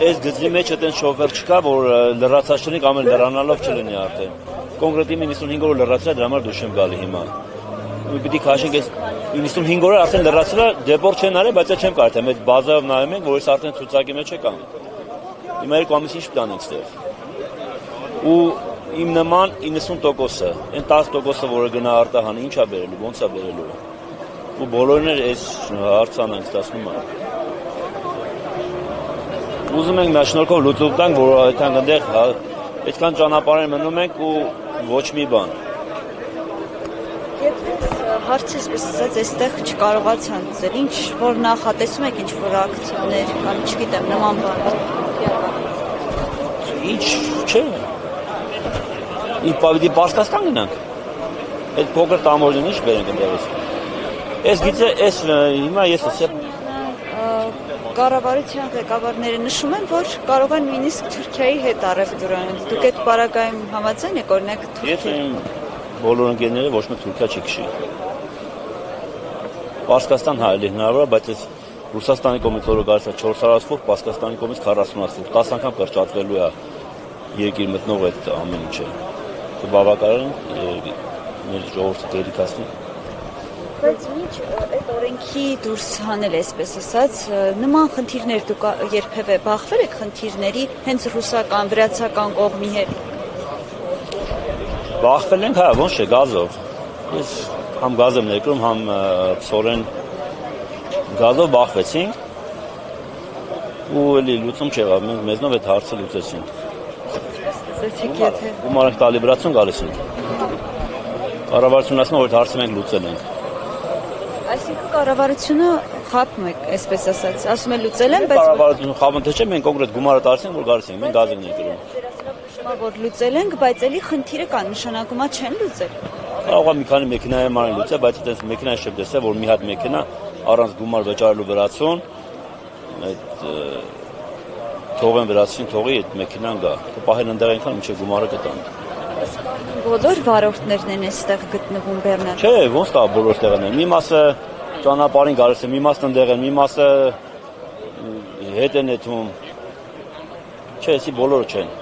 այս գծի մեջ այդեն շոֆեր չկա, որ լրացած չլինի կամ լրանալով չլինի արդեն։ Կոնկրետ 95 օր լրացրել, դրա համար դուրս չեմ գալի հիմա։ Պիտի քաշենք այս 95 օրը արդեն լրացրել, դեպոր չեն արել, բայց չեմ կարծեմ, այդ բազայով նայում ենք, որ այս արդեն ցուցակի մեջ է կամ։ Հիմա 2 ամիս ինչ պիտի անենք ստեղ։ Ու իմ նման 90%-ը, այն 10%-ը, որը գնա արտահանի, ինչ է բերելու, ոնց է բերելու։ Ու բոլորն էլ այս հարցան ենք ստացնում են։ Ուզում ենք միաշնորհքով լուծում տանք, որ այդքան այնտեղ այդքան ճանապարհին մնում ենք ու ոչ մի բան։ Հարցը այսպես ասած, այստեղ չկարողացան ձեր, ինչ որ նախատեսում եք, ինչ որ ակցիաներ կամ չգիտեմ, նման բան։ Ինչ չէ։ Պիտի Պարսկաստան գնանք։ Այդ փոքր տամորջին ինչ բերենք այնտեղից։ Այս գիծը, այս հիմա ես ասեմ Կառավարության ղեկավարները նշում են, որ կարող են նույնիսկ Թուրքիայի հետ առևտուր անել։ Դուք այդ պարագայում համաձայն եք, օրինակ Թուրքիա։ Ես բոլոր ընկերները ոչ մեկ Թուրքիա չի քշի։ Պարսկաստան հայելի հնարավոր է, բայց այս Ռուսաստանի կողմից որը գալիս է 400 ֆուտ, Պարսկաստանի կողմից 40 ֆուտ, 10 անգամ կրճատվելու է երկիր մտնող այդ ամեն ինչը։ Բավականին մեր ժողովուրդը դերիկացնի։ Բայց ինչ այդ օրենքի դուրս հանել այսպես ասած, նման խնդիրներ դուք երբևէ բախվել եք խնդիրների հենց ռուսական, վրացական կողմի հետ։ Բախվել ենք, հա, ոնց չէ, գազով։ Ես համ գազ եմ ներկրում, համ փսորեն գազով բախվեցինք։ Ու էլի լուծում չեղավ, մենք մեզնով այդ հարցը լուծեցինք։ Գումարենք տալի վրացուն գալիս ենք։ Կառավարությունն ասում է, որ այդ հարցը մենք լուծել ենք։ Այսինքն կառավարությունը խափում է, այսպես ասած, ասում է լուծել են, բայց կառավարությունը խափում թե չէ, մենք կոնկրետ գումարը տալիս ենք, որ գալիս ենք, մենք գազ ենք ներկրում։ Որ լուծել ենք, բայց էլի խնդիրը կա, նշանակումա չեն լուծել։ Կարող է մի քանի մեքենայի համար լուծել, բայց այդպես մեքենա չեմ տեսել, որ մի հատ մեքենա առանց գումար վճարելու վրացուն, այդ թողեն վրացին թողի այդ մեքենան գա։ Պահեն ընդեղ այնքան մինչև գումարը կտան։ Բոլոր վարորդներն են այստեղ գտնվում Բեռնատոն։ Չէ, ոնց կա բոլոր տեղն են։ Մի մասը ճանապարհին գալիս է, մի մասը ընդեղ են, մի մասը հետ են եթում։ Չէ, էսի բոլորը չեն։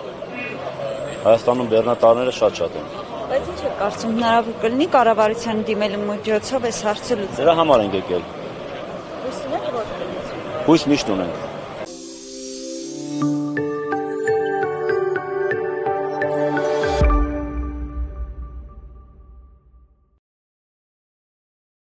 Հայաստանում բեռնատարները շատ են։ Բայց ինչ է կարծում, հնարավոր կլինի կառավարության դիմելու միջոցով այս հարցը լուծել։ Դրա համար ենք եկել։ Հույս ունեք, որ կլինի։ Հույս միշտ ունենք։